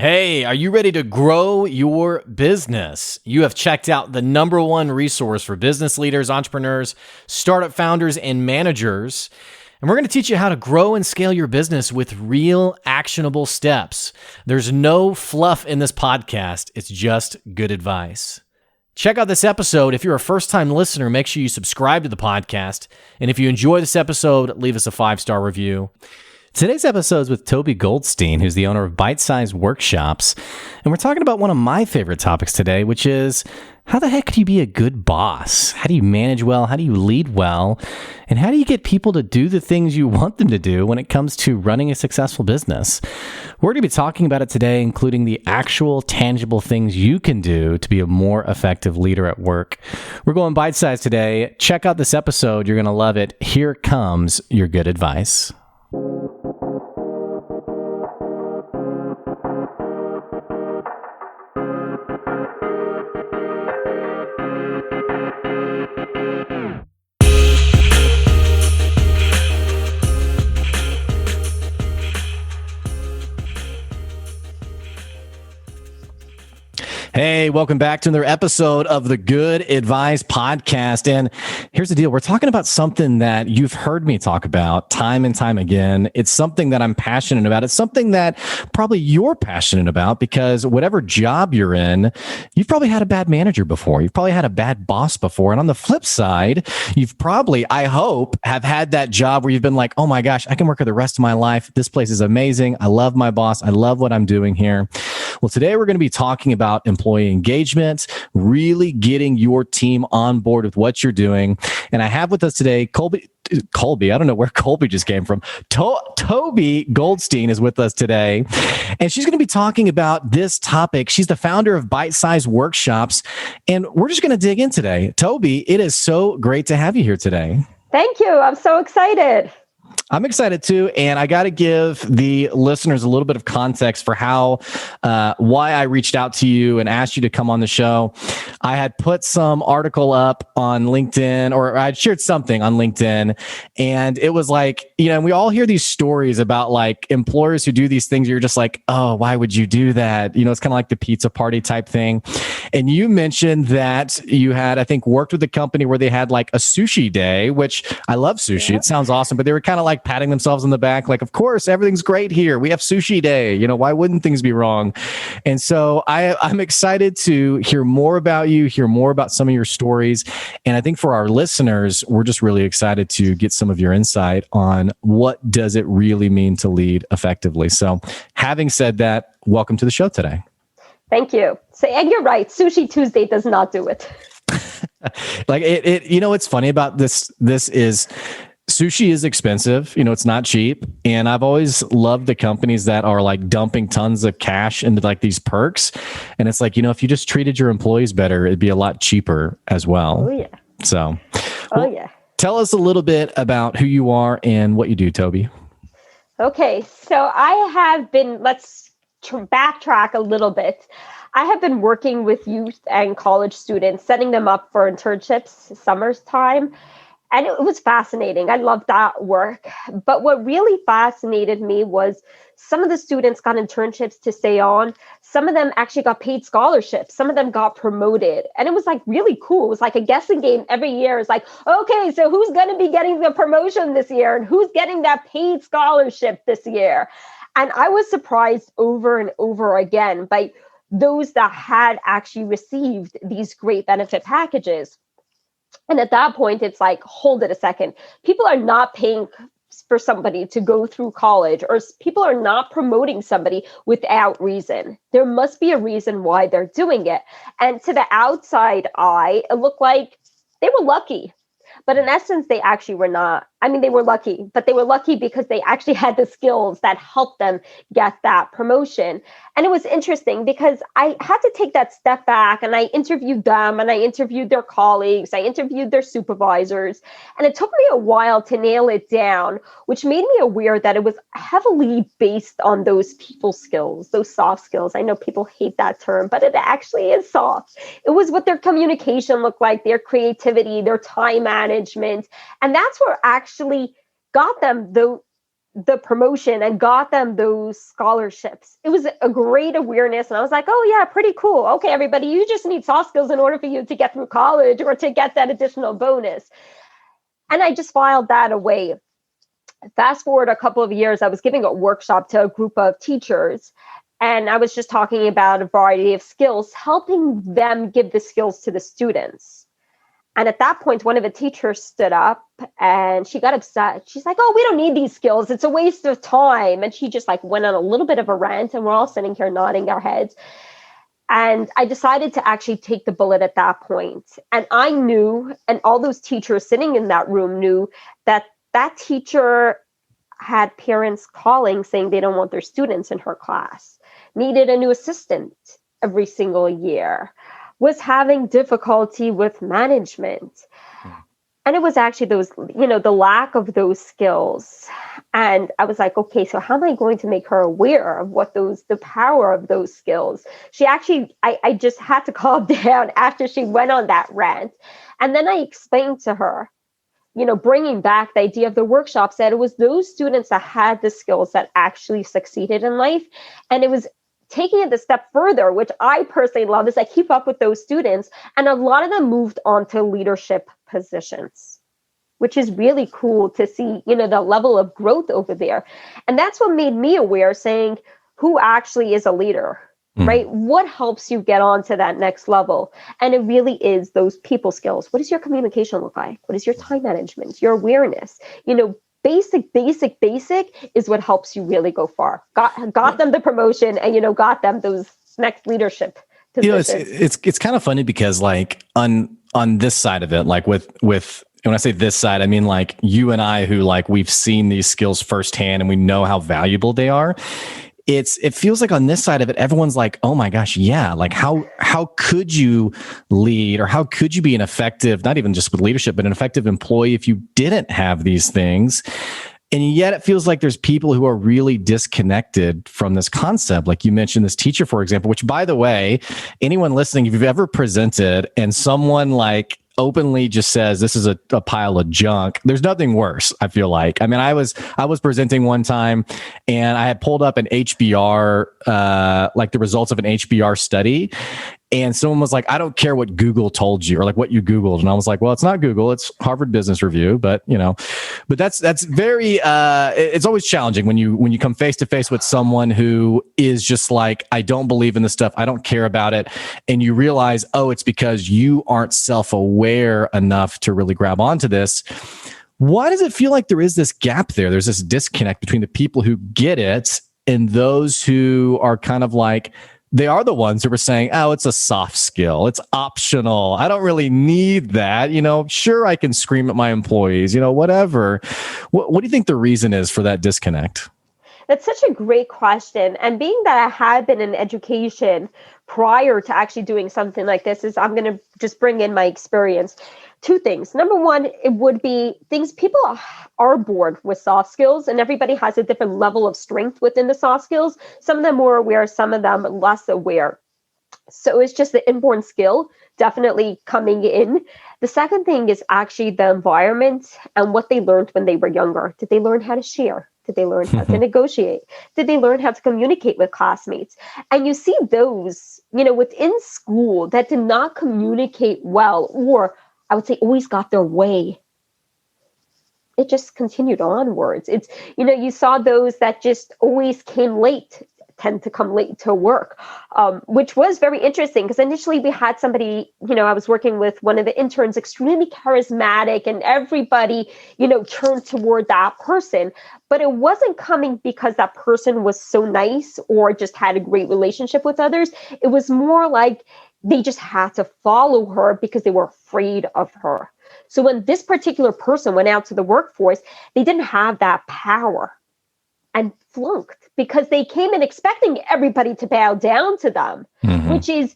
Hey, are you ready to grow your business? You have checked out the number one resource for business leaders, entrepreneurs, startup founders, and managers. And we're going to teach you how to grow and scale your business with real actionable steps. There's no fluff in this podcast. It's just good advice. Check out this episode. If you're a first-time listener, make sure you subscribe to the podcast. And if you enjoy this episode, leave us a 5-star review. Today's episode is with Toby Goldstein, who's the owner of Bite-Size Workshops. And we're talking about one of my favorite topics today, which is how the heck do you be a good boss? How do you manage well? How do you lead well? And how do you get people to do the things you want them to do when it comes to running a successful business? We're going to be talking about it today, including the actual tangible things you can do to be a more effective leader at work. We're going bite-size today. Check out this episode. You're going to love it. Here comes your good advice. Hey, welcome back to another episode of the Good Advice Podcast. And here's the deal. We're talking about something that you've heard me talk about time and time again. It's something that I'm passionate about. It's something that probably you're passionate about because whatever job you're in, you've probably had a bad manager before. You've probably had a bad boss before. And on the flip side, you've probably, I hope, have had that job where you've been like, oh my gosh, I can work for the rest of my life. This place is amazing. I love my boss. I love what I'm doing here. Well, today we're going to be talking about employee engagement, really getting your team on board with what you're doing. And I have with us today, Colby, I don't know where Colby just came from. Toby Goldstein is with us today. And she's going to be talking about this topic. She's the founder of Bite-Size Workshops. And we're just going to dig in today. Toby, it is so great to have you here today. Thank you. I'm so excited. I'm excited too, and I got to give the listeners a little bit of context for why I reached out to you and asked you to come on the show. I had put some article up on LinkedIn, or I'd shared something on LinkedIn, and it was like, we all hear these stories about like employers who do these things. You're just like, oh, why would you do that? It's kind of like the pizza party type thing. And you mentioned that you had, I think, worked with a company where they had like a sushi day, which I love sushi. Yeah. It sounds awesome, but they were kind of like patting themselves on the back. Like, of course, everything's great here. We have sushi day. Why wouldn't things be wrong? And so I'm excited to hear more about you, hear more about some of your stories. And I think for our listeners, we're just really excited to get some of your insight on what does it really mean to lead effectively. So having said that, welcome to the show today. Thank you. So, and you're right. Sushi Tuesday does not do it. Like what's funny about this is sushi is expensive. It's not cheap. And I've always loved the companies that are like dumping tons of cash into like these perks. And it's like, if you just treated your employees better, it'd be a lot cheaper as well. Oh, yeah. So, yeah. Tell us a little bit about who you are and what you do, Toby. Okay. So I have been, let's backtrack a little bit. I have been working with youth and college students, setting them up for internships, summer's time. And it was fascinating. I loved that work. But what really fascinated me was some of the students got internships to stay on. Some of them actually got paid scholarships. Some of them got promoted. And it was like really cool. It was like a guessing game every year. It's like, okay, so who's going to be getting the promotion this year? And who's getting that paid scholarship this year? And I was surprised over and over again by those that had actually received these great benefit packages. And at that point, it's like, hold it a second. People are not paying for somebody to go through college, or people are not promoting somebody without reason. There must be a reason why they're doing it. And to the outside eye, it looked like they were lucky. But in essence, they actually were not. I mean, they were lucky, but they were lucky because they actually had the skills that helped them get that promotion. And it was interesting because I had to take that step back and I interviewed them and I interviewed their colleagues. I interviewed their supervisors. And it took me a while to nail it down, which made me aware that it was heavily based on those people skills, those soft skills. I know people hate that term, but it actually is soft. It was what their communication looked like, their creativity, their time management. And that's where actually got them the promotion and got them those scholarships. It was a great awareness. And I was like, oh yeah, pretty cool. Okay, everybody, you just need soft skills in order for you to get through college or to get that additional bonus. And I just filed that away. Fast forward a couple of years, I was giving a workshop to a group of teachers, and I was just talking about a variety of skills, helping them give the skills to the students. And at that point, one of the teachers stood up and she got upset. She's like, oh, we don't need these skills. It's a waste of time. And she just like went on a little bit of a rant, and we're all sitting here nodding our heads. And I decided to actually take the bullet at that point. And I knew, and all those teachers sitting in that room knew, that that teacher had parents calling saying they don't want their students in her class, needed a new assistant every single year, was having difficulty with management. And it was actually those, the lack of those skills. And I was like, okay, so how am I going to make her aware of the power of those skills? She actually, I just had to calm down after she went on that rant. And then I explained to her, bringing back the idea of the workshop, said it was those students that had the skills that actually succeeded in life. And it was taking it a step further, which I personally love, is I keep up with those students. And a lot of them moved on to leadership positions, which is really cool to see, the level of growth over there. And that's what made me aware, saying, who actually is a leader? Right? What helps you get on to that next level? And it really is those people skills. What does your communication look like? What is your time management, your awareness? Basic is what helps you really go far. Got them the promotion, and, got them those next leadership positions. It's kind of funny because like on this side of it, like with when I say this side, I mean like you and I, who like we've seen these skills firsthand and we know how valuable they are. It feels like on this side of it, everyone's like, oh my gosh, yeah. Like how could you lead, or how could you be an effective, not even just with leadership, but an effective employee if you didn't have these things? And yet it feels like there's people who are really disconnected from this concept. Like you mentioned this teacher, for example, which, by the way, anyone listening, if you've ever presented and someone like openly just says this is a pile of junk, there's nothing worse, I feel like. I mean, I was presenting one time and I had pulled up an HBR, like the results of an HBR study. And someone was like, I don't care what Google told you, or like what you Googled. And I was like, well, it's not Google, it's Harvard Business Review. But, but that's very, it's always challenging when you come face to face with someone who is just like, I don't believe in this stuff, I don't care about it. And you realize, oh, it's because you aren't self-aware enough to really grab onto this. Why does it feel like there is this gap there? There's this disconnect between the people who get it and those who are kind of like, they are the ones who were saying, oh, it's a soft skill, it's optional, I don't really need that. Sure, I can scream at my employees, whatever. What do you think the reason is for that disconnect? That's such a great question. And being that I had been in education prior to actually doing something like this, I'm going to just bring in my experience. Two things. Number one, it would be things people are born with soft skills, and everybody has a different level of strength within the soft skills. Some of them more aware, some of them less aware. So it's just the inborn skill definitely coming in. The second thing is actually the environment and what they learned when they were younger. Did they learn how to share? Did they learn how to negotiate? Did they learn how to communicate with classmates? And you see those, within school that did not communicate well, or I would say always got their way. It just continued onwards. It's, you saw those that just always came late, tend to come late to work, which was very interesting because initially we had somebody, I was working with one of the interns, extremely charismatic, and everybody, turned toward that person. But it wasn't coming because that person was so nice or just had a great relationship with others. It was more like they just had to follow her because they were afraid of her. So when this particular person went out to the workforce, they didn't have that power and flunked because they came in expecting everybody to bow down to them, which is,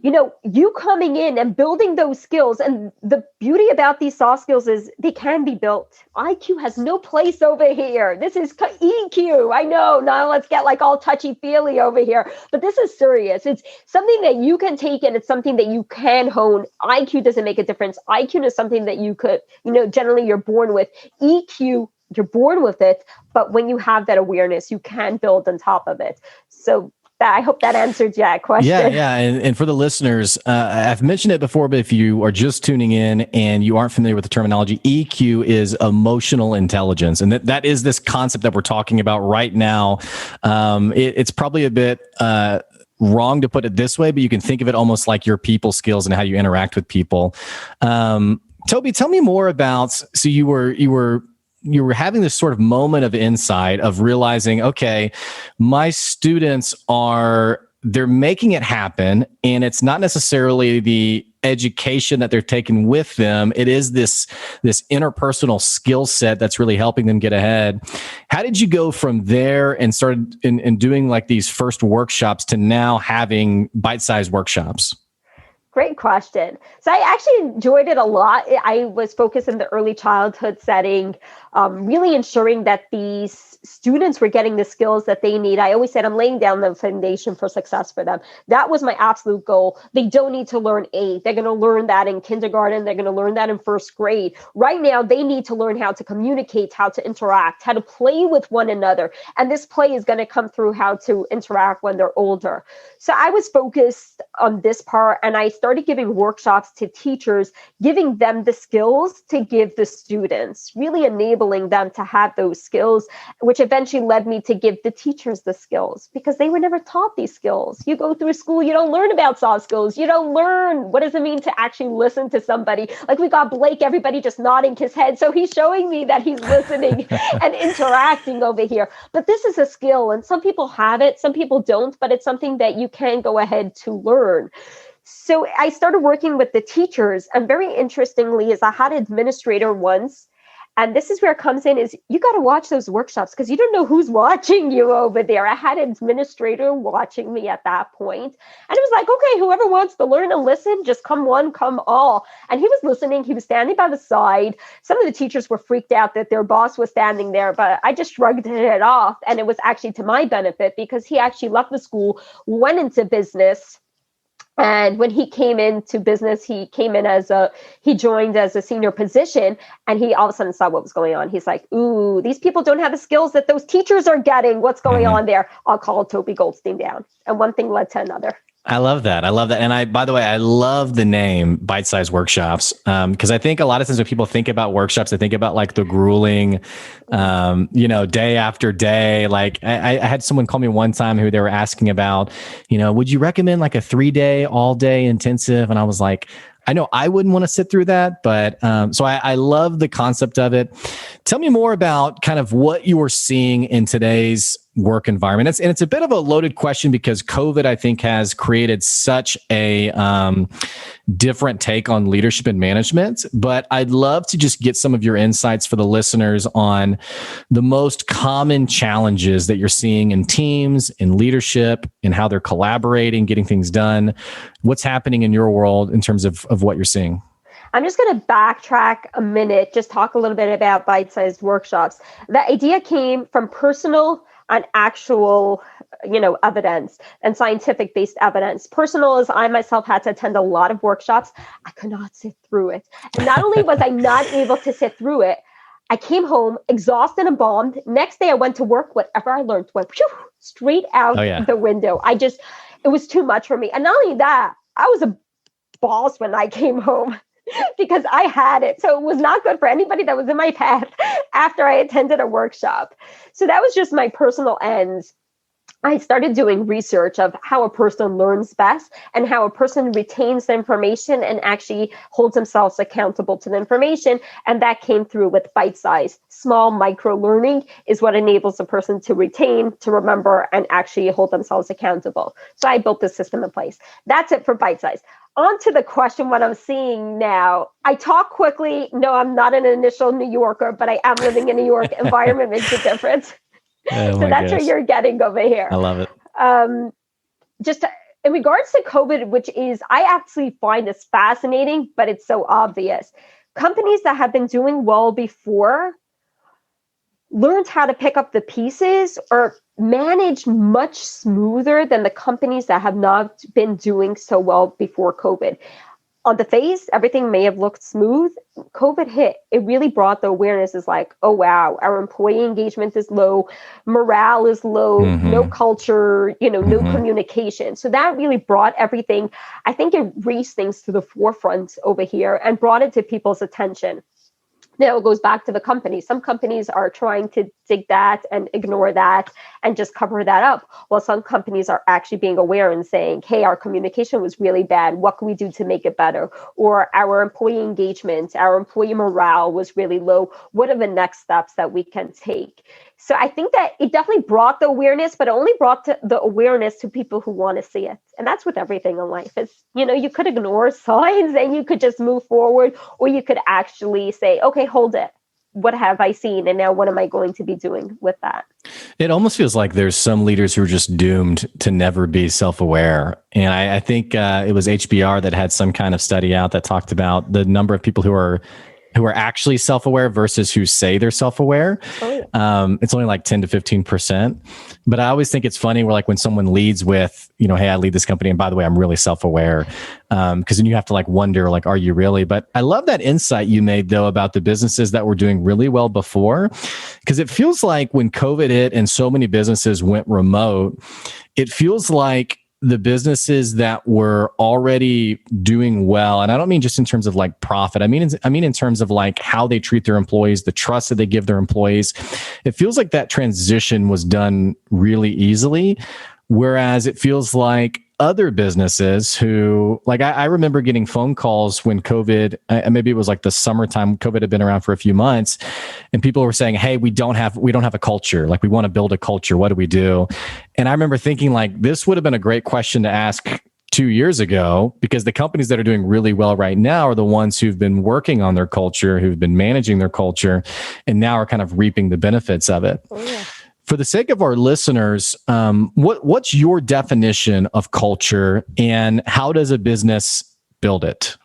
you coming in and building those skills. And the beauty about these soft skills is they can be built. IQ has no place over here. This is EQ. I know. Now let's get like all touchy-feely over here. But this is serious. It's something that you can take and it's something that you can hone. IQ doesn't make a difference. IQ is something that you could, generally you're born with. EQ you're born with it, but when you have that awareness, you can build on top of it. So I hope that answered that question. Yeah. And for the listeners, I've mentioned it before, but if you are just tuning in and you aren't familiar with the terminology, EQ is emotional intelligence. And that is this concept that we're talking about right now. It's probably a bit wrong to put it this way, but you can think of it almost like your people skills and how you interact with people. Toby, tell me more about, so you were having this sort of moment of insight of realizing, okay, my students they're making it happen, and it's not necessarily the education that they're taking with them. It is this interpersonal skill set that's really helping them get ahead. How did you go from there and started in doing like these first workshops to now having bite-sized workshops? Great question. So I actually enjoyed it a lot. I was focused in the early childhood setting, really ensuring that these students were getting the skills that they need. I always said I'm laying down the foundation for success for them. That was my absolute goal. They don't need to learn A. They're going to learn that in kindergarten. They're going to learn that in first grade. Right now, they need to learn how to communicate, how to interact, how to play with one another. And this play is going to come through how to interact when they're older. So I was focused on this part, and I started giving workshops to teachers, giving them the skills to give the students, really enabling them to have those skills, which eventually led me to give the teachers the skills because they were never taught these skills. You go through school, you don't learn about soft skills. You don't learn what does it mean to actually listen to somebody. Like we got Blake, everybody just nodding his head. So he's showing me that he's listening and interacting over here. But this is a skill, and some people have it, some people don't, but it's something that you can go ahead to learn. So I started working with the teachers, and very interestingly is I had an administrator once, and this is where it comes in, is you got to watch those workshops because you don't know who's watching you over there. I had an administrator watching me at that point, and it was like, okay, whoever wants to learn and listen, just come one, come all. And he was listening. He was standing by the side. Some of the teachers were freaked out that their boss was standing there, but I just shrugged it off. And it was actually to my benefit because he actually left the school, went into business. And when he came into business, he joined as a senior position, and he all of a sudden saw what was going on. He's like, ooh, these people don't have the skills that those teachers are getting. What's going on there? I'll call Toby Goldstein down. And one thing led to another. I love that. And by the way, I love the name Bite-Sized Workshops. Cause I think a lot of times when people think about workshops, they think about like the grueling, day after day. Like I had someone call me one time who they were asking about, would you recommend like a 3-day, all day intensive? And I was like, I know I wouldn't want to sit through that, but so I love the concept of it. Tell me more about kind of what you were seeing in today's work environment. It's a bit of a loaded question because COVID, I think, has created such a different take on leadership and management. But I'd love to just get some of your insights for the listeners on the most common challenges that you're seeing in teams, in leadership, in how they're collaborating, getting things done. What's happening in your world in terms of what you're seing? I'm just going to backtrack a minute, just talk a little bit about bite-sized workshops. The idea came from personal and actual, evidence and scientific-based evidence. Personal is I myself had to attend a lot of workshops. I could not sit through it. And not only was I not able to sit through it, I came home exhausted and bombed. Next day I went to work, whatever I learned went straight out the window. It was too much for me. And not only that, I was a boss when I came home. Because I had it. So it was not good for anybody that was in my path after I attended a workshop. So that was just my personal ends. I started doing research of how a person learns best and how a person retains the information and actually holds themselves accountable to the information. And that came through with bite-size. Small micro learning is what enables a person to retain, to remember, and actually hold themselves accountable. So I built this system in place. That's it for bite-size. On to the question, what I'm seeing now. I talk quickly. No, I'm not an initial New Yorker, but I am living in New York. Environment makes a difference. So that's what you're getting over here. I love it. Just in regards to COVID, which is, I actually find this fascinating, but it's so obvious. Companies that have been doing well before learned how to pick up the pieces or manage much smoother than the companies that have not been doing so well before COVID. on the face, everything may have looked smooth. COVID hit. It really brought the awareness is like, oh, wow, our employee engagement is low. Morale is low, no culture, no communication. So that really brought everything. I think it raised things to the forefront over here and brought it to people's attention. Now it goes back to the company. Some companies are trying to dig that and ignore that and just cover that up. While some companies are actually being aware and saying, hey, our communication was really bad. What can we do to make it better? Or our employee engagement, our employee morale was really low. What are the next steps that we can take? So I think that it definitely brought the awareness, but it only brought the awareness to people who want to see it. And that's with everything in life. It's, you could ignore signs and you could just move forward, or you could actually say, okay, hold it. What have I seen? And now what am I going to be doing with that? It almost feels like there's some leaders who are just doomed to never be self-aware. And I think it was HBR that had some kind of study out that talked about the number of people who are actually self-aware versus who say they're self-aware. Oh, yeah. It's only like 10 to 15%. But I always think it's funny where like when someone leads with, hey, I lead this company. And by the way, I'm really self-aware. Because then you have to like wonder, like, are you really? But I love that insight you made though about the businesses that were doing really well before. Because it feels like when COVID hit and so many businesses went remote, it feels like the businesses that were already doing well, and I don't mean just in terms of like profit. I mean in terms of like how they treat their employees, the trust that they give their employees. It feels like that transition was done really easily. Whereas it feels like other businesses who, like I remember getting phone calls when COVID, maybe it was like the summertime, COVID had been around for a few months, and people were saying, hey, we don't have a culture. Like we want to build a culture. What do we do? And I remember thinking like, this would have been a great question to ask 2 years ago, because the companies that are doing really well right now are the ones who've been working on their culture, who've been managing their culture, and now are kind of reaping the benefits of it. Oh, yeah. For the sake of our listeners, what's your definition of culture, and how does a business build it?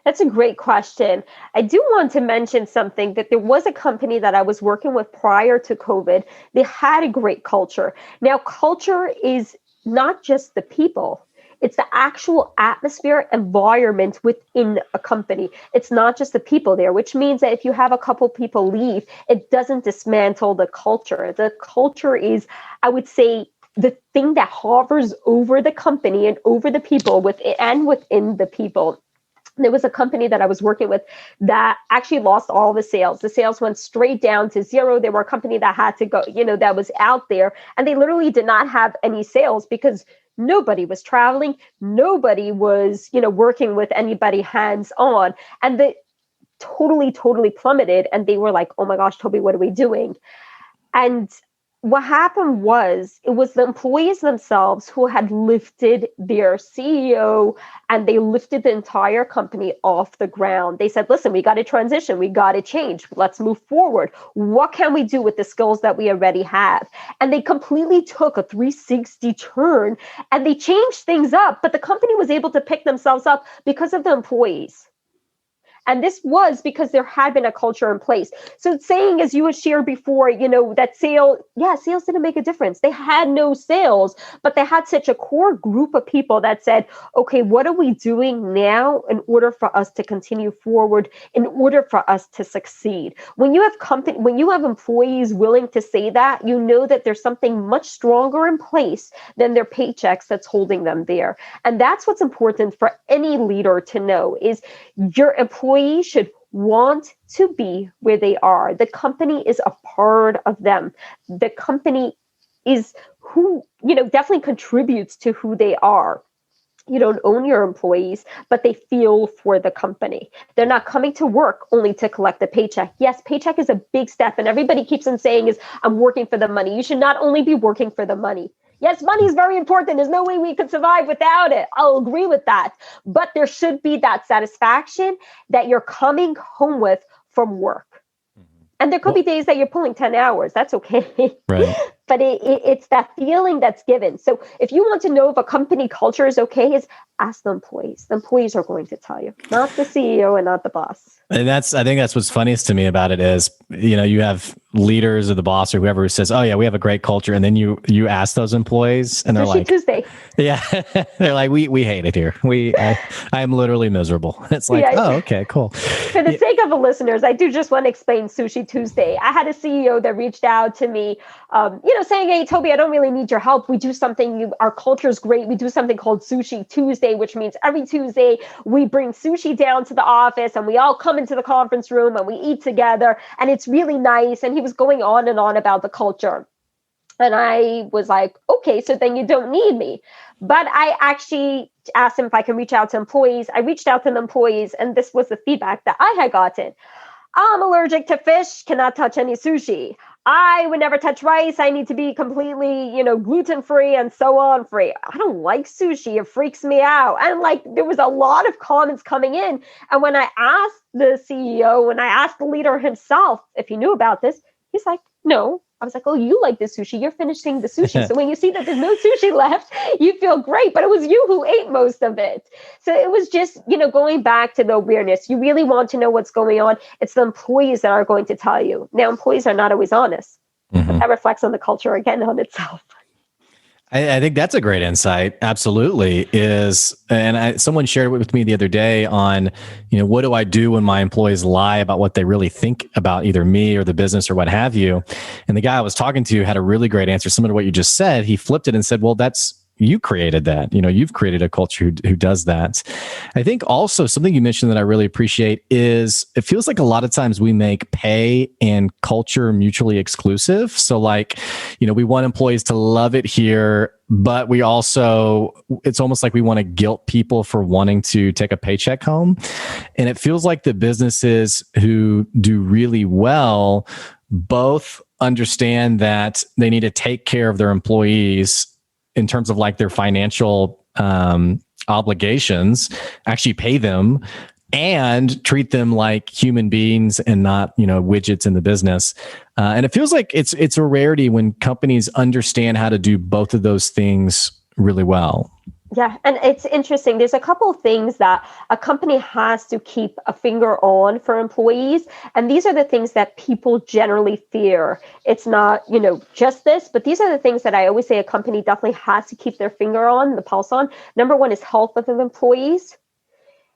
That's a great question. I do want to mention something, that there was a company that I was working with prior to COVID. They had a great culture. Now, culture is not just the people. It's the actual atmosphere, environment within a company. It's not just the people there, which means that if you have a couple people leave, it doesn't dismantle the culture. The culture is, I would say, the thing that hovers over the company and over the people within the people. There was a company that I was working with that actually lost all the sales. The sales went straight down to zero. They were a company that had to go, that was out there, and they literally did not have any sales because nobody was traveling. Nobody was, working with anybody hands on, and they totally plummeted. And they were like, oh my gosh, Toby, what are we doing? And what happened was, it was the employees themselves who had lifted their CEO, and they lifted the entire company off the ground. They said, listen, we got to transition. We got to change. Let's move forward. What can we do with the skills that we already have? And they completely took a 360 turn and they changed things up. But the company was able to pick themselves up because of the employees. And this was because there had been a culture in place. So saying, as you had shared before, that sales didn't make a difference. They had no sales, but they had such a core group of people that said, okay, what are we doing now in order for us to continue forward, in order for us to succeed? When you have employees willing to say that, you know that there's something much stronger in place than their paychecks that's holding them there. And that's what's important for any leader to know, is your employees should want to be where they are. The company is a part of them. The company is who, definitely contributes to who they are. You don't own your employees, but they feel for the company. They're not coming to work only to collect a paycheck. Yes, paycheck is a big step, and everybody keeps on saying is, I'm working for the money. You should not only be working for the money. Yes, money is very important. There's no way we could survive without it. I'll agree with that. But there should be that satisfaction that you're coming home with from work. And there could be days that you're pulling 10 hours. That's okay. Right. But it's that feeling that's given. So if you want to know if a company culture is okay, is ask the employees. The employees are going to tell you, not the CEO and not the boss. And I think that's what's funniest to me about it is, you have leaders or the boss or whoever who says, "Oh yeah, we have a great culture," and then you ask those employees, and they're Sushi like, Tuesday. "Yeah," they're like, "We hate it here. I am literally miserable." It's like, oh, okay, cool. For the sake of the listeners, I do just want to explain Sushi Tuesday. I had a CEO that reached out to me, saying, "Hey, Toby, I don't really need your help. We do something. Our culture is great. We do something called Sushi Tuesday, which means every Tuesday we bring sushi down to the office and we all come into the conference room and we eat together, and it's really nice." And he was going on and on about the culture. And I was like, okay, so then you don't need me. But I actually asked him if I can reach out to employees. I reached out to the employees, and this was the feedback that I had gotten. "I'm allergic to fish, cannot touch any sushi. I would never touch rice. I need to be completely, gluten-free and so on free. I don't like sushi. It freaks me out." And there was a lot of comments coming in. And when I asked the CEO, when I asked the leader himself if he knew about this, he's like, "No." I was like, "Oh, you like the sushi. You're finishing the sushi. So when you see that there's no sushi left, you feel great. But it was you who ate most of it." So it was just, going back to the awareness. You really want to know what's going on. It's the employees that are going to tell you. Now, employees are not always honest. Mm-hmm. But that reflects on the culture again on itself. I think that's a great insight. Absolutely someone shared it with me the other day on, what do I do when my employees lie about what they really think about either me or the business or what have you? And the guy I was talking to had a really great answer, similar to what you just said. He flipped it and said, "Well, you created that. You've created a culture who does that." I think also something you mentioned that I really appreciate is it feels like a lot of times we make pay and culture mutually exclusive. So we want employees to love it here, but it's almost like we want to guilt people for wanting to take a paycheck home. And it feels like the businesses who do really well both understand that they need to take care of their employees in terms of their financial obligations, actually pay them and treat them like human beings and not, widgets in the business. And it feels like it's a rarity when companies understand how to do both of those things really well. Yeah, and it's interesting. There's a couple of things that a company has to keep a finger on for employees. And these are the things that people generally fear. It's not, just this, but these are the things that I always say a company definitely has to keep their finger on, the pulse on. Number one is health of the employees.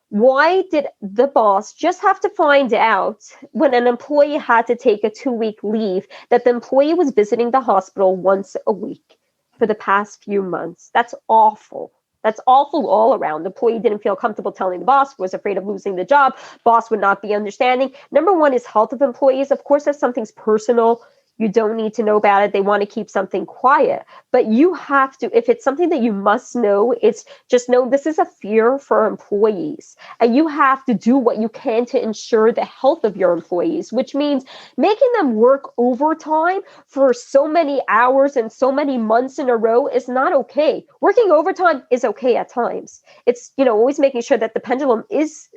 Why did the boss just have to find out when an employee had to take a 2-week leave that the employee was visiting the hospital once a week for the past few months? That's awful. That's awful all around. The employee didn't feel comfortable telling the boss, was afraid of losing the job. Boss would not be understanding. Number one is health of employees. Of course, if something's personal, you don't need to know about it. They want to keep something quiet. But you have to, if it's something that you must know, it's just know this is a fear for employees. And you have to do what you can to ensure the health of your employees, which means making them work overtime for so many hours and so many months in a row is not okay. Working overtime is okay at times. It's, always making sure that the pendulum is,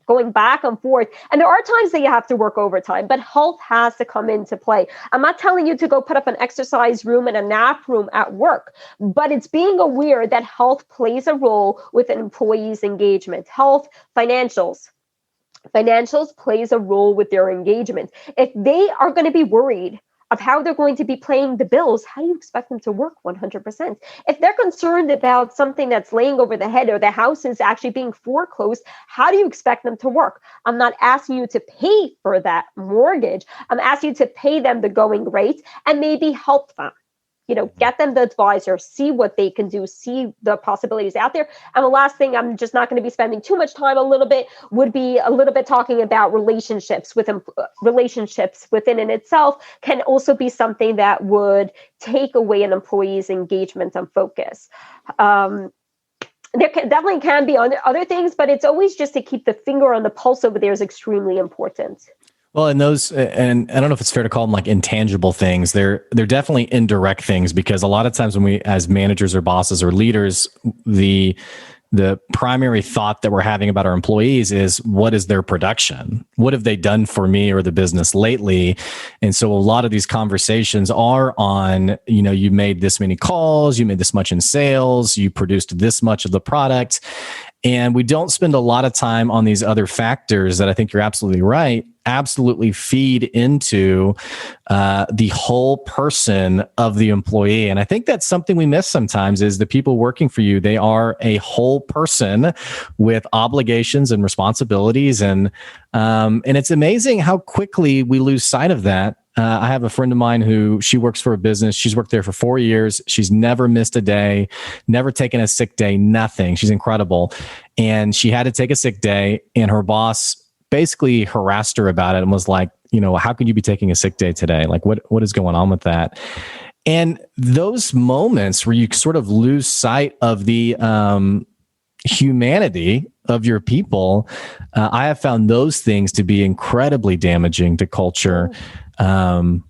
going back and forth. And there are times that you have to work overtime, but health has to come into play. I'm not telling you to go put up an exercise room and a nap room at work, but it's being aware that health plays a role with an employee's engagement. Health, financials. Financials plays a role with their engagement. If they are going to be worried of how they're going to be paying the bills, how do you expect them to work 100%? If they're concerned about something that's laying over the head or the house is actually being foreclosed, how do you expect them to work? I'm not asking you to pay for that mortgage. I'm asking you to pay them the going rate and maybe help them. Get them the advisor, see what they can do, see the possibilities out there. And the last thing, I'm just not going to be spending too much time would be a little bit talking about relationships within in itself can also be something that would take away an employee's engagement and focus. There definitely can be other things, but it's always just to keep the finger on the pulse over there is extremely important. Well, and and I don't know if it's fair to call them intangible things. They're definitely indirect things, because a lot of times when we, as managers or bosses or leaders, the primary thought that we're having about our employees is, what is their production? What have they done for me or the business lately? And so a lot of these conversations are on, you made this many calls, you made this much in sales, you produced this much of the product. And we don't spend a lot of time on these other factors that I think you're absolutely right, absolutely feed into the whole person of the employee. And I think that's something we miss sometimes is the people working for you, they are a whole person with obligations and responsibilities. And it's amazing how quickly we lose sight of that. I have a friend of mine who she works for a business. She's worked there for 4 years. She's never missed a day, never taken a sick day, nothing. She's incredible. And she had to take a sick day, and her boss basically harassed her about it and was like, how could you be taking a sick day today? Like, what is going on with that? And those moments where you sort of lose sight of the humanity of your people, I have found those things to be incredibly damaging to culture. And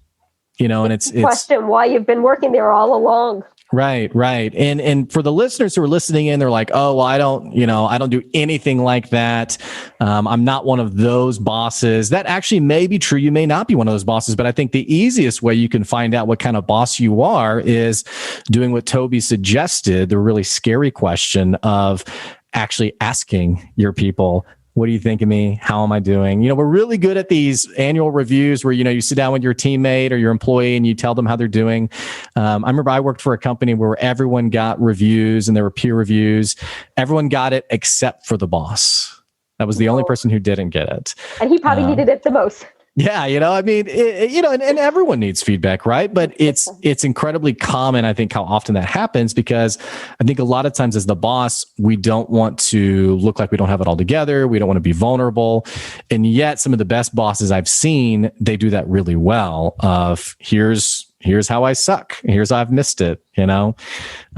it's question why you've been working there all along. Right. And for the listeners who are listening in, they're like, oh, well, I don't do anything like that. I'm not one of those bosses. That actually may be true. You may not be one of those bosses, but I think the easiest way you can find out what kind of boss you are is doing what Toby suggested, the really scary question of actually asking your people, what do you think of me? How am I doing? We're really good at these annual reviews where, you sit down with your teammate or your employee and you tell them how they're doing. I remember I worked for a company where everyone got reviews and there were peer reviews. Everyone got it except for the boss. That was the only person who didn't get it. And he probably needed it the most. Yeah, and everyone needs feedback, right? But it's incredibly common, I think, how often that happens, because I think a lot of times as the boss, we don't want to look like we don't have it all together. We don't want to be vulnerable. And yet some of the best bosses I've seen, they do that really well of here's how I suck. Here's how I've missed it, And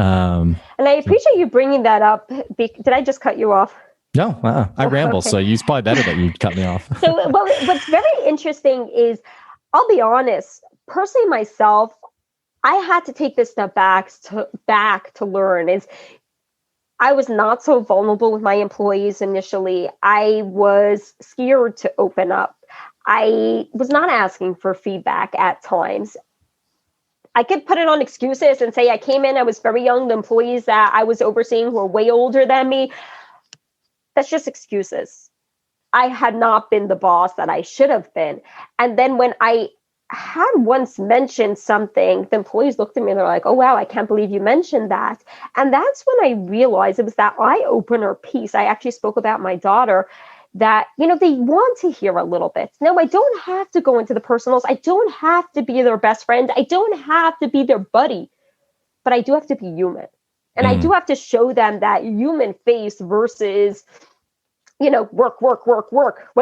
I appreciate you bringing that up. Did I just cut you off? No, I ramble, okay. So it's probably better that you cut me off. So, what's very interesting is, I'll be honest, personally myself, I had to take this step back to learn. Is I was not so vulnerable with my employees initially. I was scared to open up. I was not asking for feedback at times. I could put it on excuses and say I came in, I was very young. The employees that I was overseeing were way older than me. That's just excuses. I had not been the boss that I should have been. And then when I had once mentioned something, the employees looked at me and they're like, oh, wow, I can't believe you mentioned that. And that's when I realized it was that eye-opener piece. I actually spoke about my daughter that, they want to hear a little bit. No, I don't have to go into the personals. I don't have to be their best friend. I don't have to be their buddy, but I do have to be human. And I do have to show them that human face versus, work. What are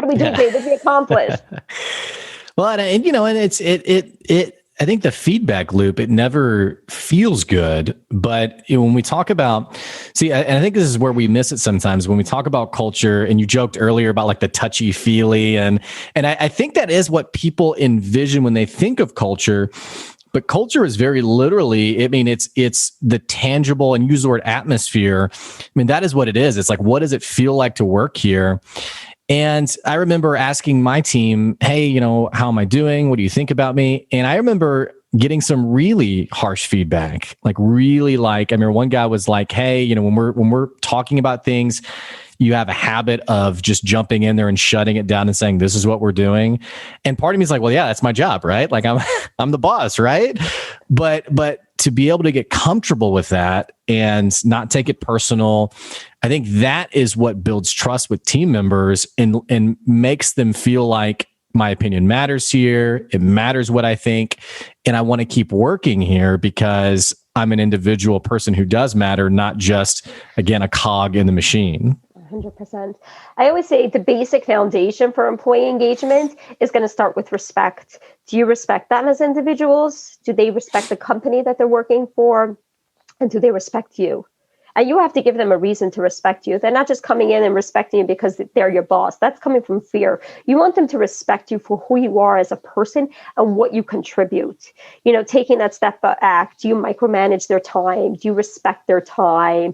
we doing today? What did we accomplish? Well, and I think the feedback loop, it never feels good. But when we talk about, and I think this is where we miss it sometimes when we talk about culture, and you joked earlier about like the touchy feely. And I think that is what people envision when they think of culture. But culture is very literally, it's the tangible, and use the word atmosphere. That is what it is. It's like, what does it feel like to work here? And I remember asking my team, hey, how am I doing? What do you think about me? And I remember getting some really harsh feedback, I remember one guy was like, hey, when we're talking about things, you have a habit of just jumping in there and shutting it down and saying, this is what we're doing. And part of me is like, well, yeah, that's my job, right? Like I'm the boss, right? But to be able to get comfortable with that and not take it personal, I think that is what builds trust with team members and makes them feel like my opinion matters here. It matters what I think. And I want to keep working here because I'm an individual person who does matter, not just, again, a cog in the machine. 100%. I always say the basic foundation for employee engagement is going to start with respect. Do you respect them as individuals? Do they respect the company that they're working for? And do they respect you? And you have to give them a reason to respect you. They're not just coming in and respecting you because they're your boss. That's coming from fear. You want them to respect you for who you are as a person and what you contribute. Taking that step back, do you micromanage their time? Do you respect their time?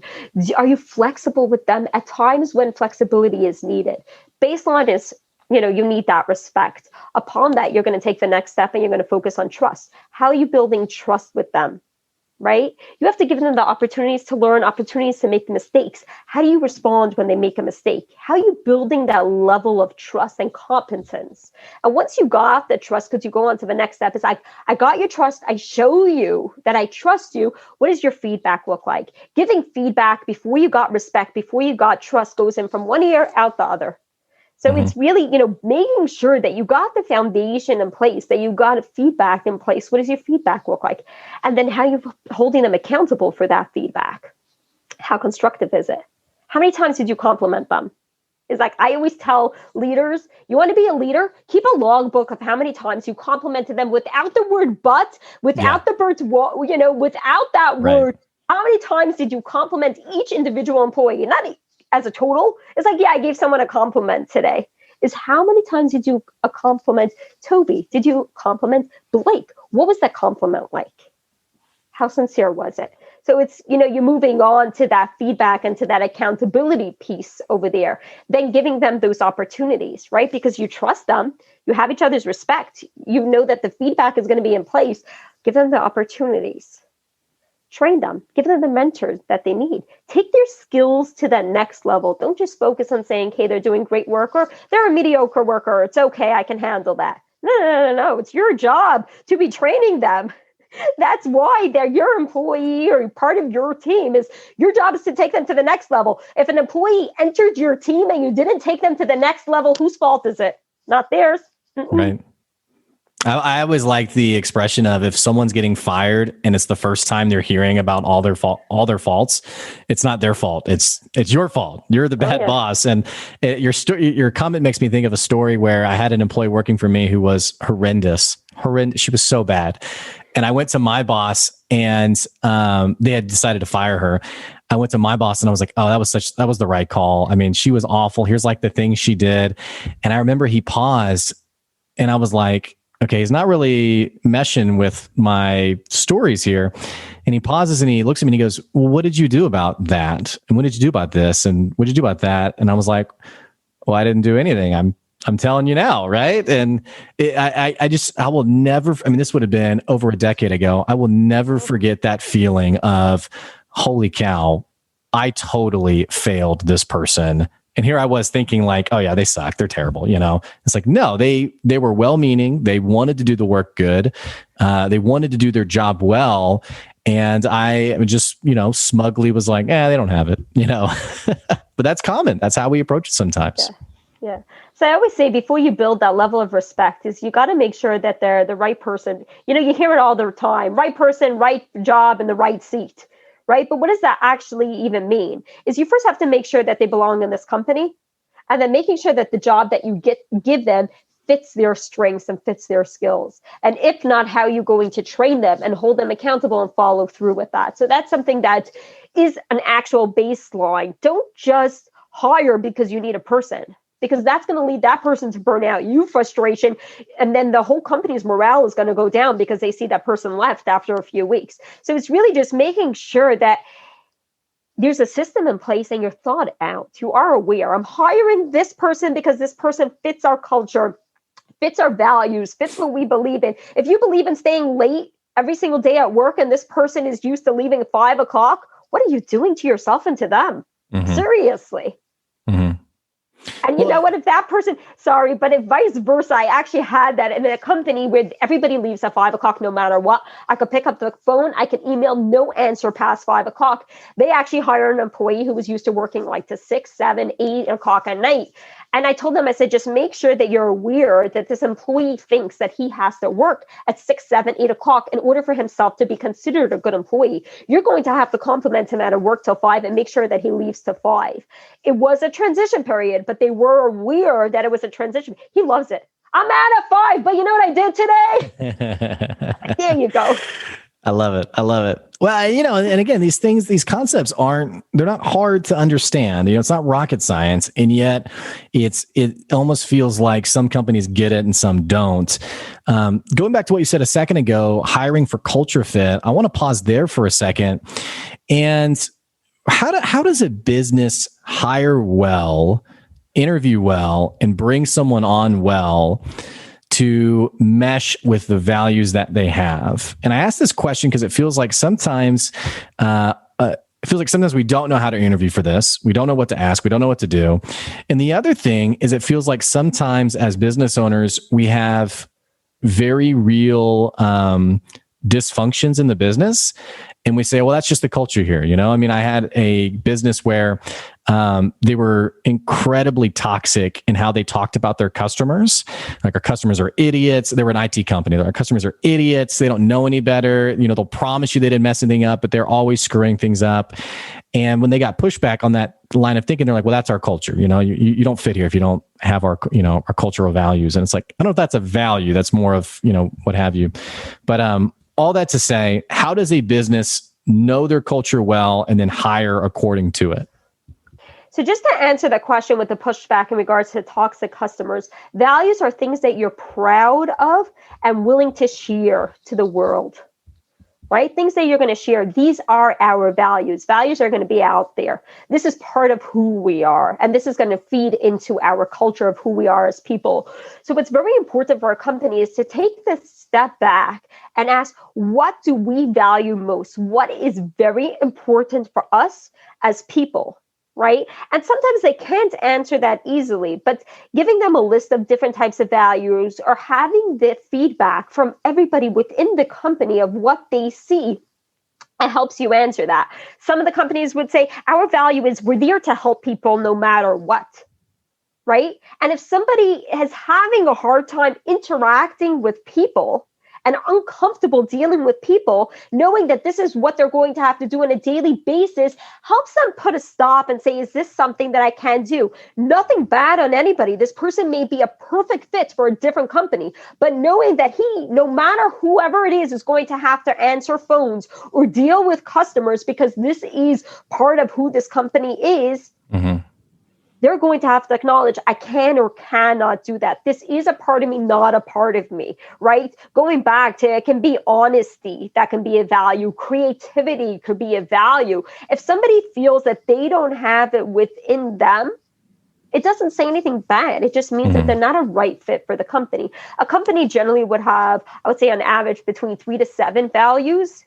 Are you flexible with them at times when flexibility is needed? Baseline is, you need that respect. Upon that, you're going to take the next step and you're going to focus on trust. How are you building trust with them? right? You have to give them the opportunities to learn, opportunities to make mistakes. How do you respond when they make a mistake? How are you building that level of trust and competence? And once you got the trust, because you go on to the next step, it's like, I got your trust. I show you that I trust you. What does your feedback look like? Giving feedback before you got respect, before you got trust goes in from one ear out the other. So it's really, making sure that you got the foundation in place, that you got a feedback in place. What does your feedback look like? And then how you holding them accountable for that feedback? How constructive is it? How many times did you compliment them? It's like, I always tell leaders, you want to be a leader, keep a logbook of how many times you complimented them without the word but, without the birds, without that word. How many times did you compliment each individual employee? Not as a total. It's like, I gave someone a compliment today. Is how many times did you compliment Toby? Did you compliment Blake? What was that compliment like? How sincere was it? So it's, you're moving on to that feedback and to that accountability piece over there, then giving them those opportunities, right? Because you trust them, you have each other's respect, you know that the feedback is going to be in place. Give them the opportunities. Train them, give them the mentors that they need. Take their skills to that next level. Don't just focus on saying, hey, they're doing great work or they're a mediocre worker. It's okay, I can handle that. No. It's your job to be training them. That's why they're your employee or part of your team. Is your job is to take them to the next level. If an employee entered your team and you didn't take them to the next level, whose fault is it? Not theirs. Right. I always like the expression of if someone's getting fired and it's the first time they're hearing about all their faults, it's not their fault. It's your fault. You're the bad boss. And your comment makes me think of a story where I had an employee working for me who was horrendous. She was so bad. And I went to my boss and they had decided to fire her. I went to my boss and I was like, oh, that was the right call. I mean, she was awful. Here's like the things she did. And I remember he paused and I was like, okay, he's not really meshing with my stories here. And he pauses and he looks at me and he goes, well, what did you do about that? And what did you do about this? And what did you do about that? And I was like, well, I didn't do anything. I'm telling you now, right? And I will never, this would have been over a decade ago. I will never forget that feeling of, holy cow, I totally failed this person. And here I was thinking like, oh yeah, they suck. They're terrible. It's like, no, they were well-meaning. They wanted to do the work good. They wanted to do their job well. And I just, smugly was like, they don't have it, but that's common. That's how we approach it sometimes. Yeah. So I always say before you build that level of respect is you got to make sure that they're the right person. You hear it all the time, right person, right job, and the right seat. Right? But what does that actually even mean? Is you first have to make sure that they belong in this company, and then making sure that the job that you give them fits their strengths and fits their skills. And if not, how are you going to train them and hold them accountable and follow through with that? So that's something that is an actual baseline. Don't just hire because you need a person, because that's going to lead that person to burn out, you frustration, and then the whole company's morale is going to go down because they see that person left after a few weeks. So it's really just making sure that there's a system in place and you're thought out. You are aware. I'm hiring this person because this person fits our culture, fits our values, fits what we believe in. If you believe in staying late every single day at work and this person is used to leaving at 5 o'clock, what are you doing to yourself and to them? Mm-hmm. Seriously. Mm-hmm. And you know what, if that person, but if vice versa, I actually had that in a company where everybody leaves at 5 o'clock no matter what. I could pick up the phone, I could email, no answer past 5 o'clock. They actually hired an employee who was used to working like to 6, 7, 8 o'clock at night. And I told them, I said, just make sure that you're aware that this employee thinks that he has to work at 6, 7, 8 o'clock in order for himself to be considered a good employee. You're going to have to compliment him at a work till 5 and make sure that he leaves till 5. It was a transition period, but they were aware that it was a transition. He loves it. I'm out at 5, but you know what I did today? There you go. I love it. Well, and again, these concepts they're not hard to understand. It's not rocket science. And yet it almost feels like some companies get it and some don't. Going back to what you said a second ago, hiring for culture fit, I want to pause there for a second. And how does a business hire well, interview well, and bring someone on well to mesh with the values that they have? And I ask this question because it feels like sometimes we don't know how to interview for this. We don't know what to ask. We don't know what to do. And the other thing is it feels like sometimes as business owners, we have very real dysfunctions in the business. And we say, well, that's just the culture here. I mean, I had a business where they were incredibly toxic in how they talked about their customers. Like, our customers are idiots. They were an IT company. Our customers are idiots. They don't know any better. They'll promise you they didn't mess anything up, but they're always screwing things up. And when they got pushback on that line of thinking, they're like, well, that's our culture. You don't fit here if you don't have our cultural values. And it's like, I don't know if that's a value. That's more of, what have you. But all that to say, how does a business know their culture well and then hire according to it? So just to answer the question with the pushback in regards to toxic customers, values are things that you're proud of and willing to share to the world, right? Things that you're going to share. These are our values. Values are going to be out there. This is part of who we are. And this is going to feed into our culture of who we are as people. So what's very important for our company is to take this step back and ask, what do we value most? What is very important for us as people? Right? And sometimes they can't answer that easily, but giving them a list of different types of values or having the feedback from everybody within the company of what they see, it helps you answer that. Some of the companies would say, our value is we're there to help people no matter what. Right? And if somebody is having a hard time interacting with people and uncomfortable dealing with people, knowing that this is what they're going to have to do on a daily basis, helps them put a stop and say, is this something that I can do? Nothing bad on anybody. This person may be a perfect fit for a different company, but knowing that no matter whoever it is going to have to answer phones or deal with customers because this is part of who this company is, they're going to have to acknowledge, I can or cannot do that. This is a part of me, not a part of me, right? Going back to, it can be honesty, that can be a value. Creativity could be a value. If somebody feels that they don't have it within them, it doesn't say anything bad. It just means that they're not a right fit for the company. A company generally would have, I would say on average, between 3 to 7 values.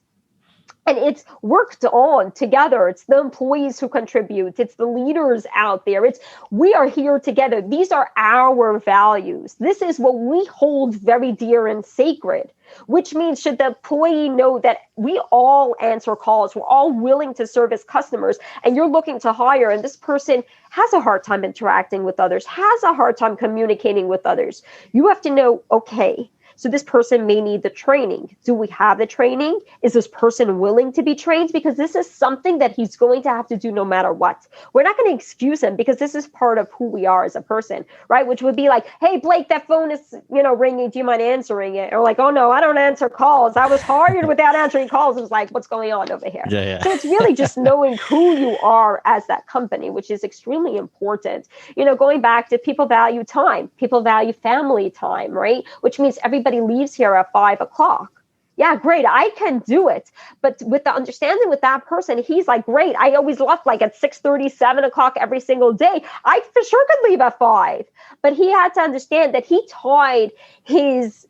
And it's worked on together. It's the employees who contribute. It's the leaders out there. We are here together. These are our values. This is what we hold very dear and sacred, which means should the employee know that we all answer calls, we're all willing to service customers, and you're looking to hire, and this person has a hard time interacting with others, has a hard time communicating with others. You have to know, okay, so this person may need the training. Do we have the training? Is this person willing to be trained? Because this is something that he's going to have to do no matter what. We're not going to excuse him because this is part of who we are as a person, right? Which would be like, hey, Blake, that phone is, ringing. Do you mind answering it? Or like, oh no, I don't answer calls. I was hired without answering calls. It was like, what's going on over here? Yeah. So it's really just knowing who you are as that company, which is extremely important. Going back to people value time, people value family time, right? Which means everybody leaves here at 5 o'clock. Yeah, great. I can do it. But with the understanding with that person, he's like, great. I always left like at 6:30, 7 o'clock every single day. I for sure could leave at 5. But he had to understand that he tied his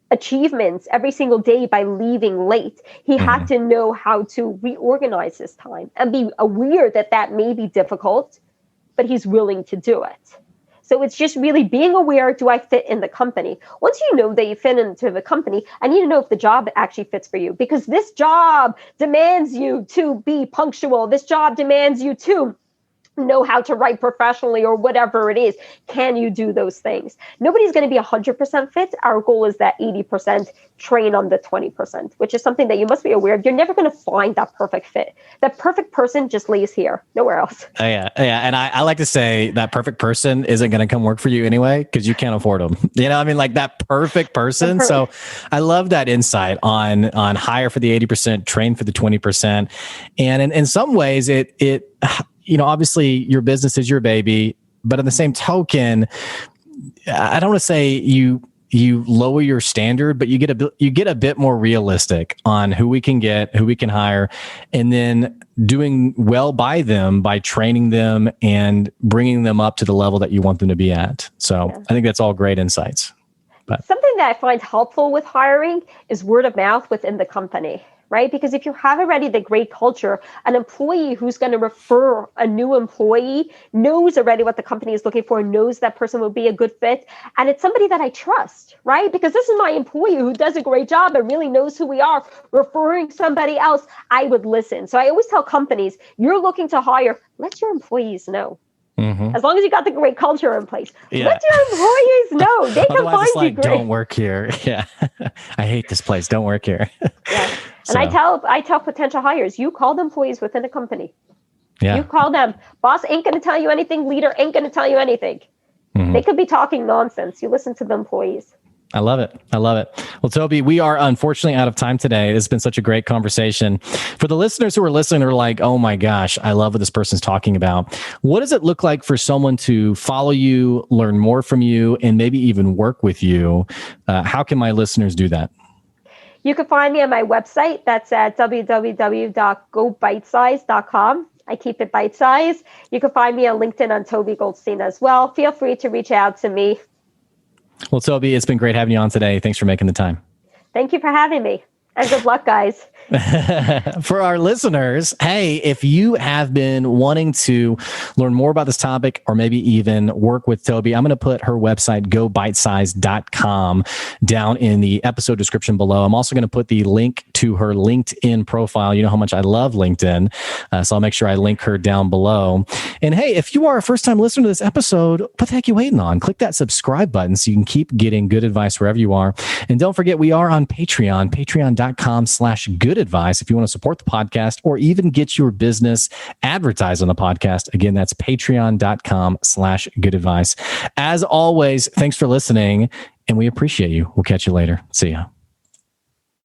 achievements every single day by leaving late. He had to know how to reorganize his time and be aware that that may be difficult, but he's willing to do it. So it's just really being aware, do I fit in the company? Once you know that you fit into the company, I need to know if the job actually fits for you, because this job demands you to be punctual. This job demands you to know how to write professionally or whatever it is. Can you do those things? Nobody's going to be 100% fit. Our goal is that 80% train on the 20%, which is something that you must be aware of. You're never going to find that perfect fit. That perfect person just lays here, nowhere else. Yeah. And I like to say that perfect person isn't going to come work for you anyway, because you can't afford them. Like that perfect person. So I love that insight on hire for the 80%, train for the 20%. And in some ways it obviously your business is your baby, but on the same token, I don't want to say you lower your standard, but you get a bit more realistic on who we can get, who we can hire, and then doing well by them by training them and bringing them up to the level that you want them to be at. So I think that's all great insights. But something that I find helpful with hiring is word of mouth within the company, right? Because if you have already the great culture, an employee who's going to refer a new employee knows already what the company is looking for, knows that person will be a good fit. And it's somebody that I trust, right? Because this is my employee who does a great job and really knows who we are. Referring somebody else, I would listen. So I always tell companies, you're looking to hire, let your employees know. As long as you got the great culture in place, let your employees know. They can find you great. Don't work here. Yeah. I hate this place. Don't work here. Yeah. And I tell potential hires, you call the employees within a company. Yeah. You call them. Boss ain't going to tell you anything. Leader ain't going to tell you anything. They could be talking nonsense. You listen to the employees. I love it. I love it. Well, Toby, we are unfortunately out of time today. It's been such a great conversation. For the listeners who are listening, they're like, oh my gosh, I love what this person's talking about. What does it look like for someone to follow you, learn more from you, and maybe even work with you? How can my listeners do that? You can find me on my website. That's at www.gobitesize.com. I keep it bite-sized. You can find me on LinkedIn on Toby Goldstein as well. Feel free to reach out to me. Well, Toby, it's been great having you on today. Thanks for making the time. Thank you for having me. And good luck, guys. For our listeners, hey, if you have been wanting to learn more about this topic or maybe even work with Toby, I'm going to put her website, gobitesize.com, down in the episode description below. I'm also going to put the link to her LinkedIn profile. You know how much I love LinkedIn. So I'll make sure I link her down below. And hey, if you are a first-time listener to this episode, what the heck are you waiting on? Click that subscribe button so you can keep getting good advice wherever you are. And don't forget, we are on Patreon, patreon.com/good advice if you want to support the podcast or even get your business advertised on the podcast. Again, that's patreon.com/good advice. As always, thanks for listening and we appreciate you. We'll catch you later. See ya.